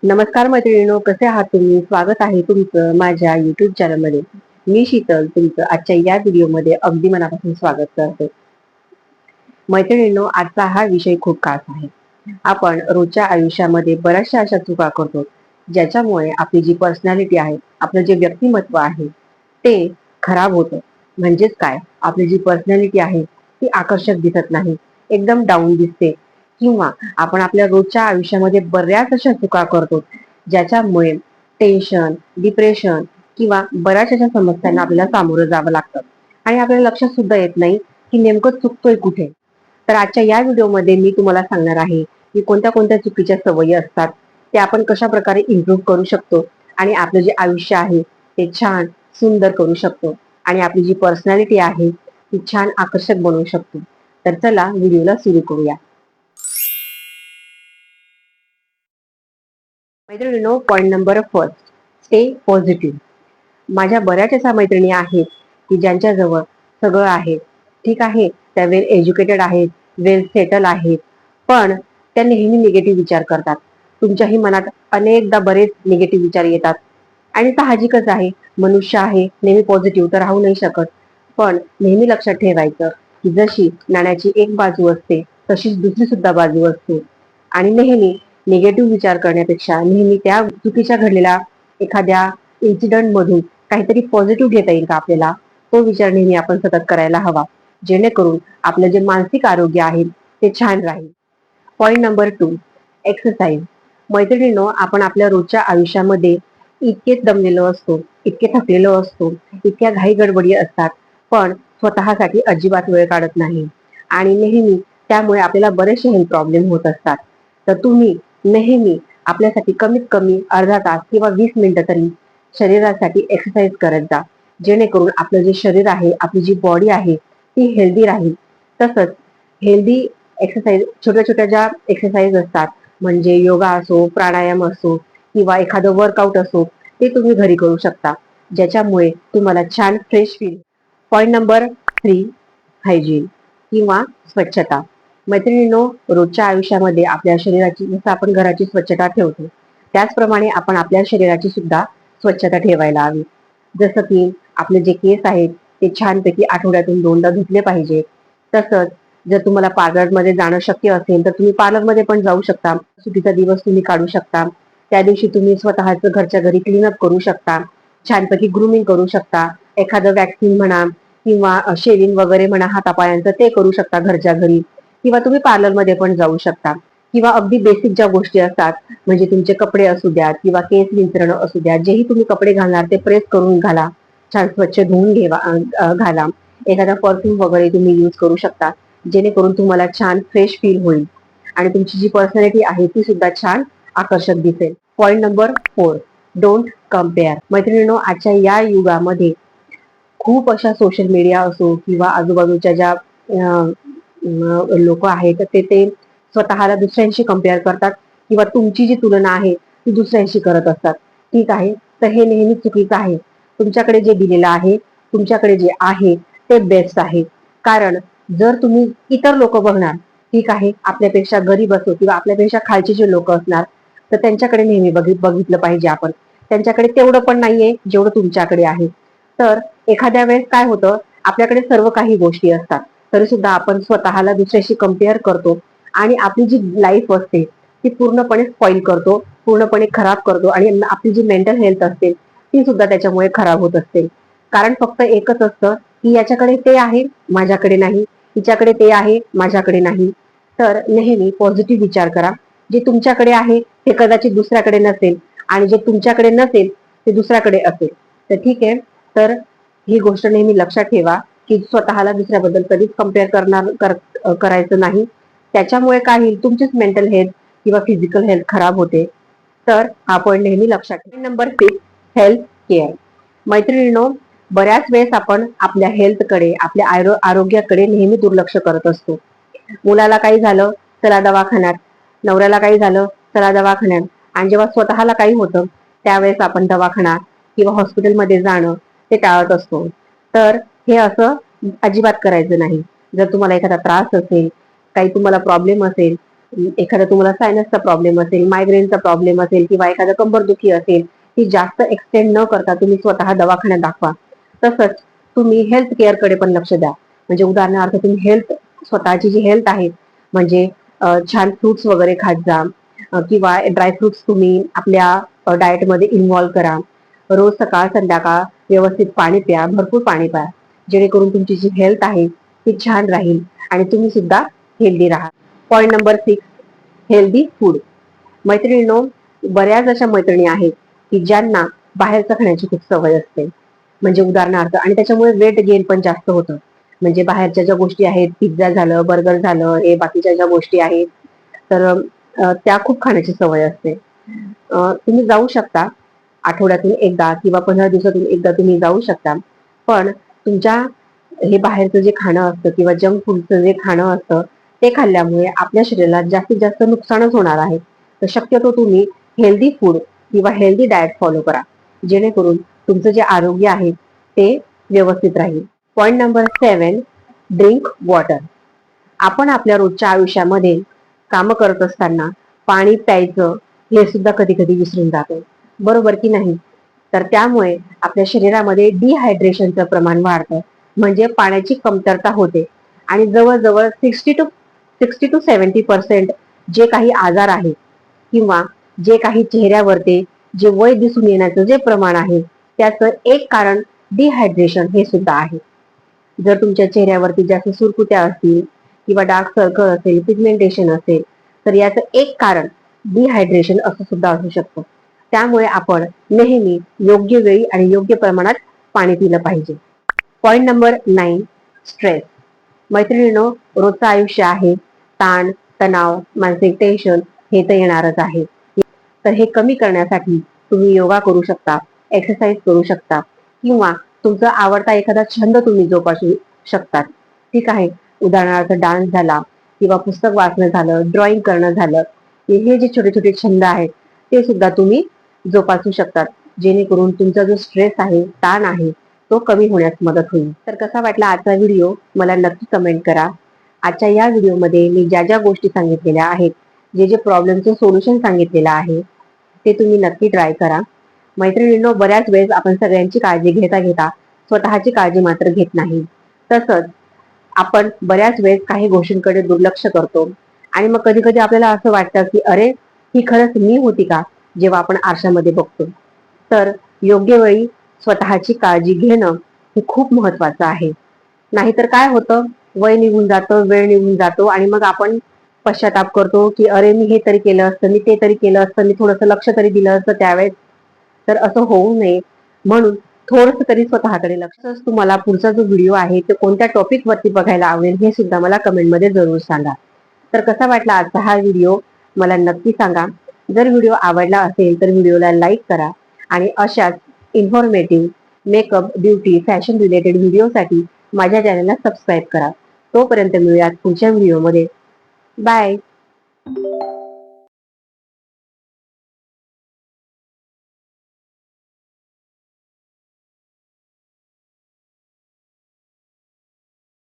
नमस्कार मैत्रिणींनो, कसे आहात तुम्ही? स्वागत आहे तुमचं माझ्या युट्यूब चॅनलमध्ये. मी शीतल तुमचं आजच्या या व्हिडिओमध्ये अगदी मनापासून स्वागत करते. मैत्रिणींनो, आजचा हा विषय खूप खास आहे. आपण रोजच्या आयुष्यामध्ये बऱ्याचशा अशा चुका करतो ज्याच्यामुळे आपली जी पर्सनॅलिटी आहे, आपलं जे व्यक्तिमत्व आहे ते खराब होतं. म्हणजेच काय, आपली जी पर्सनॅलिटी आहे ती आकर्षक दिसत नाही, एकदम डाऊन दिसते. किंवा आपण आपल्या रोजच्या आयुष्यामध्ये बऱ्याच अशा चुका करतो ज्याच्यामुळे टेन्शन, डिप्रेशन किंवा बऱ्याच अशा समस्यांना आपल्याला सामोरं जावं लागतं आणि आपल्याला लक्षात सुद्धा येत नाही की नेमकं चुकतोय कुठे. तर आजच्या या व्हिडिओमध्ये मी तुम्हाला सांगणार आहे की कोणत्या कोणत्या चुकीच्या सवयी असतात, ते आपण कशा प्रकारे इम्प्रूव्ह करू शकतो आणि आपलं जे आयुष्य आहे ते छान सुंदर करू शकतो आणि आपली जी पर्सनॅलिटी आहे ती छान आकर्षक बनवू शकतो. तर चला व्हिडिओला सुरू करूया. मैत्रिणींनो, point number first, stay positive. माझ्या बऱ्याच अशा मैत्रिणी आहेत की ज्यांच्याजवळ सगळं आहे, ठीक आहे, त्या वेल एज्युकेटेड आहेत, वेल सेटल आहेत, पण त्या नेहमी निगेटिव्ह विचार करतात. तुमच्याही मनात अनेकदा बरेच निगेटिव्ह विचार येतात आणि साहजिकच आहे, मनुष्य आहे, नेहमी पॉझिटिव्ह तर राहू नाही शकत. पण नेहमी लक्षात ठेवायचं की जशी नाण्याची एक बाजू असते तशीच दुसरी सुद्धा बाजू असते आणि नेहमी निगेटिव्ह विचार करण्यापेक्षा नेहमी त्या चुकीच्या घडलेल्या एखाद्या इन्सिडंट मधून काहीतरी पॉझिटिव्ह घेता येईल का आपल्याला, तो विचार नेहमी आपण सतत करायला हवा, जेणेकरून आपलं जे मानसिक आरोग्य आहे ते छान राहील. Point number 2, exercise. मैत्रिणींनो, आपण आपल्या रोजच्या आयुष्यामध्ये इतकेच दमलेलो असतो, इतके थकलेलो असतो, इतक्या घाई गडबडी असतात, पण स्वतःसाठी अजिबात वेळ काढत नाही आणि नेहमी त्यामुळे आपल्याला बरेचसे हेल्थ प्रॉब्लेम होत असतात. तर तुम्ही नेहमी आपल्यासाठी कमीत कमी अर्धा तास किंवा 20 मिनिटं तरी शरीरासाठी एक्सरसाइज करत जा, जेणेकरून आपलं जे शरीर आहे, आपली जी बॉडी आहे ती हेल्दी राहील. तसंच हेल्दी एक्सरसाइज, छोट्या छोट्या ज्या एक्सरसाइज असतात, म्हणजे योगा असो, प्राणायाम असो किंवा एखादं वर्कआउट असो, ते तुम्ही घरी करू शकता, ज्याच्यामुळे तुम्हाला छान fresh feel. Point number 3, hygiene किंवा स्वच्छता. मैत्रिणींनो, रोजच्या आयुष्यामध्ये आपल्या शरीराची, जसं आपण घराची स्वच्छता ठेवतो त्याचप्रमाणे आपण आपल्या शरीराची सुद्धा स्वच्छता ठेवायला हवी. जसं की आपले जे केस आहेत ते छानपैकी आठवड्यातून 2दा धुतले पाहिजे. तसंच जर तुम्हाला पार्लरमध्ये जाणं शक्य असेल तर तुम्ही पार्लरमध्ये पण जाऊ शकता. सुट्टीचा दिवस तुम्ही काढू शकता, त्या दिवशी तुम्ही स्वतःचं घरच्या घरी क्लीनअप करू शकता, छानपैकी ग्रूमिंग करू शकता. एखादं वॅक्सिंग म्हणा किंवा शेविंग वगैरे म्हणा हातापायांचं, ते करू शकता घरच्या घरी, किंवा तुम्ही पार्लरमध्ये पण जाऊ शकता. किंवा अगदी बेसिक ज्या गोष्टी असतात, म्हणजे तुमचे कपडे असू द्या किंवा केस विंचरणं असू द्या, जेही तुम्ही कपडे घालणार ते प्रेस करून घाला, छान स्वच्छ धुवून घाला. एखादा परफ्यूम वगैरे तुम्ही यूज करू शकता, जेणेकरून तुम्हाला छान फ्रेश फील होईल आणि तुमची जी पर्सनॅलिटी आहे ती सुद्धा छान आकर्षक दिसेल. Point number 4, don't compare. मैत्रिणींनो, आजच्या या युगामध्ये खूप अशा सोशल मीडिया असो किंवा आजूबाजूच्या ज्या लोक आहेत ते स्वतःला दुसऱ्यांशी कम्पेअर करतात किंवा तुमची जी तुलना आहे ती दुसऱ्यांशी करत असतात. ठीक आहे, तर हे नेहमी चुकीचं आहे. तुमच्याकडे जे दिलेलं आहे, तुमच्याकडे जे आहे ते बेस्ट आहे. कारण जर तुम्ही इतर लोक बघणार, ठीक आहे, आपल्यापेक्षा गरीब असो किंवा आपल्यापेक्षा खालचे जे लोक असणार, तर त्यांच्याकडे नेहमी बघितलं पाहिजे आपण. त्यांच्याकडे तेवढं पण नाहीये जेवढं तुमच्याकडे आहे. तर एखाद्या वेळेस काय होतं, आपल्याकडे सर्व काही गोष्टी असतात तरी सुद्धा आपण स्वतःला दुसऱ्याशी कम्पेअर करतो आणि आपली जी लाईफ असते ती पूर्णपणे स्पॉइल करतो, पूर्णपणे खराब करतो आणि आपली जी मेंटल हेल्थ असते ती सुद्धा त्याच्यामुळे खराब होत असते. कारण फक्त एकच असतं की याच्याकडे ते आहे, माझ्याकडे नाही, तिच्याकडे ते आहे, माझ्याकडे नाही. तर नेहमी पॉझिटिव्ह विचार करा. जे तुमच्याकडे आहे ते कदाचित दुसऱ्याकडे नसेल आणि जे तुमच्याकडे नसेल ते दुसऱ्याकडे असेल. तर ठीक आहे, तर ही गोष्ट नेहमी लक्षात ठेवा की स्वतःला दुसऱ्याबद्दल कधीच करायचं नाही. त्याच्यामुळे काय होईल, तुमचीच मेंटल हेल्थ किंवा फिजिकल हेल्थ खराब होते. तर आपण नेहमी लक्षात ठेवा. Number 6, health care. मैत्रिणींनो, बऱ्याच वेळेस आपण आपल्या हेल्थकडे, आपल्या आरोग्याकडे नेहमी दुर्लक्ष करत असतो. मुलाला काही झालं, चला दवाखान्यात, नवऱ्याला काही झालं, चला दवाखान्यात, आणि जेव्हा स्वतःला काही होतं त्यावेळेस आपण दवाखाना किंवा हॉस्पिटलमध्ये जाणं ते टाळत असतो. तर हे असं अजिबात करायचं नाही. जर तुम्हाला एखादा त्रास असेल, काही तुम्हाला प्रॉब्लेम असेल, एखादा तुम्हाला सायनसचा प्रॉब्लेम असेल, मायग्रेनचा प्रॉब्लेम असेल किंवा एखादा कंबरदुखी असेल, ती जास्त एक्सटेंड न करता तुम्ही स्वतः दवाखान्यात दाखवा. तसंच तुम्ही हेल्थ केअर कडे पण लक्ष द्या. म्हणजे उदाहरणार्थ तुम्ही स्वतःची जी हेल्थ आहे, म्हणजे छान फ्रुट्स वगैरे खात जा, किंवा ड्रायफ्रुट्स तुम्ही आपल्या डाएटमध्ये इन्व्हॉल्व करा. रोज सकाळ संध्याकाळ व्यवस्थित पाणी प्या, भरपूर पाणी प्या, जेणेकरून तुमची जी हेल्थ आहे ती छान राहील आणि तुम्ही सुद्धा हेल्दी राहा. Point number 6, healthy food. मैत्रिणींनो, बऱ्याच अशा मैत्रिणी आहेत की ज्यांना बाहेरचं खाण्याची खूप सवय असते. म्हणजे उदाहरणार्थ, आणि त्याच्यामुळे वेट गेन पण जास्त होतं. म्हणजे बाहेरच्या ज्या गोष्टी आहेत, पिझ्झा झालं, बर्गर झालं, हे बाकीच्या ज्या गोष्टी आहेत, तर त्या खूप खाण्याची सवय असते. तुम्ही जाऊ शकता आठवड्यातून एकदा किंवा 15 दिवसातून एकदा तुम्ही जाऊ शकता. पण तुमच्या हे बाहेरचं जे खाणं असतं किंवा जंक फूडचं जे खाणं असतं, ते खाल्ल्यामुळे आपल्या शरीराला जास्तीत जास्त नुकसानच होणार आहे. तर शक्यतो तुम्ही हेल्दी फूड किंवा हेल्दी डाएट फॉलो करा, जेणेकरून तुमचं जे आरोग्य आहे ते व्यवस्थित राहील. Point number 7, drink water. आपण आपल्या रोजच्या आयुष्यामध्ये कामं करत असताना पाणी प्यायचं हे सुद्धा कधी कधी विसरून जातो, बरोबर की नाही? तर त्यामुळे आपल्या शरीरामध्ये डिहायड्रेशनचं प्रमाण वाढतं, म्हणजे पाण्याची कमतरता होते. आणि जवळजवळ 60 to 70% जे काही आजार आहेत किंवा जे काही चेहऱ्यावरती जे वय दिसून येण्याचं जे प्रमाण आहे, त्याचं एक कारण डिहायड्रेशन हे सुद्धा आहे. जर तुमच्या चेहऱ्यावरती जास्त सुरकुत्या असतील किंवा डार्क सर्कल असेल, पिगमेंटेशन असेल, तर याचं एक कारण डिहायड्रेशन असं सुद्धा असू शकतं. त्यामुळे आपण नेहमी योग्य वेळी आणि योग्य प्रमाणात पाणी पिलं पाहिजे. Point number 9, stress. मैत्रिणींनो, रोजचं आयुष्य आहे, ताण, तणाव, मानसिक टेन्शन हे तर येणारच आहे. तर हे कमी करण्यासाठी तुम्ही योगा करू शकता, एक्सरसाइज करू शकता, किंवा तुमचा आवडता एखादा छंद तुम्ही जोपासू शकता. ठीक आहे? उदाहरणार्थ डान्स झाला किंवा पुस्तक वाचणं झालं, ड्रॉइंग करणं झालं. हे जे छोटे छोटे छंद आहेत ते सुद्धा तुम्ही जोपासू शकतात, जेणेकरून तुमचा जो स्ट्रेस आहे, ताण आहे, तो कमी होण्यास मदत होईल. तर कसा वाटला आजचा व्हिडिओ मला नक्की कमेंट करा. आजच्या या व्हिडिओमध्ये मी ज्या ज्या गोष्टी सांगितलेल्या आहेत, जे जे प्रॉब्लेमचं सोल्युशन सांगितलेलं आहे, ते तुम्ही नक्की ट्राय करा. मैत्रिणींनो, बऱ्याच वेळेस आपण सगळ्यांची काळजी घेता घेता स्वतःची काळजी मात्र घेत नाही. तसंच आपण बऱ्याच वेळेस काही गोष्टींकडे दुर्लक्ष करतो आणि मग कधी कधी आपल्याला असं वाटतं की अरे, ही खरंच मी होती का, जेव्हा आपण आरशामध्ये बघतो. तर योग्य वेळी स्वतःची काळजी घेणं हे खूप महत्वाचं आहे. नाहीतर काय होतं, वय निघून जातं, वेळ निघून जातो आणि मग आपण पश्चाताप करतो की अरे, मी हे तरी केलं असतं, मी ते तरी केलं असतं, मी थोडंसं लक्ष तरी दिलं असतं त्यावेळेस. तर असं होऊ नये म्हणून थोडंसं तरी स्वतःकडे लक्ष. तुम्हाला पुढचा जो व्हिडिओ आहे तो कोणत्या टॉपिक वरती बघायला आवडेल हे सुद्धा मला कमेंटमध्ये जरूर सांगा. तर कसा वाटला आजचा हा व्हिडिओ मला नक्की सांगा. जर व्हिडिओ आवडला असेल तर व्हिडिओला लाईक करा आणि अशाच informative makeup, beauty, fashion related व्हिडिओसाठी माझ्या चॅनलला सबस्क्राईब करा. तोपर्यंत मिळूयात पुढच्या व्हिडिओमध्ये. बाय.